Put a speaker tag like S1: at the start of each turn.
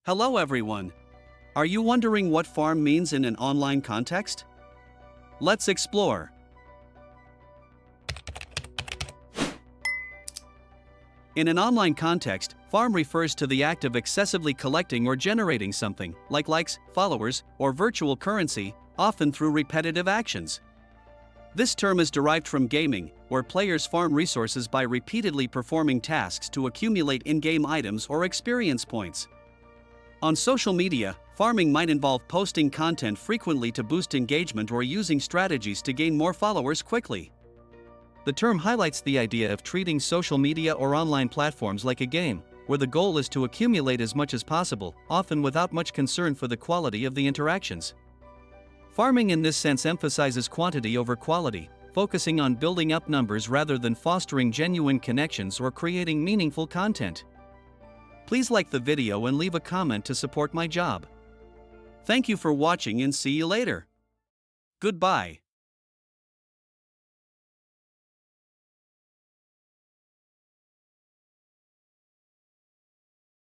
S1: Hello everyone! Are you wondering what farm means in an online context? Let's explore. In an online context, farm refers to the act of excessively collecting or generating something, like likes, followers, or virtual currency, often through repetitive actions. This term is derived from gaming, where players farm resources by repeatedly performing tasks to accumulate in-game items or experience points. On social media, farming might involve posting content frequently to boost engagement or using strategies to gain more followers quickly. The term highlights the idea of treating social media or online platforms like a game, where the goal is to accumulate as much as possible, often without much concern for the quality of the interactions. Farming in this sense emphasizes quantity over quality, focusing on building up numbers rather than fostering genuine connections or creating meaningful content. Please like the video and leave a comment to support my job. Thank you for watching and see you later. Goodbye.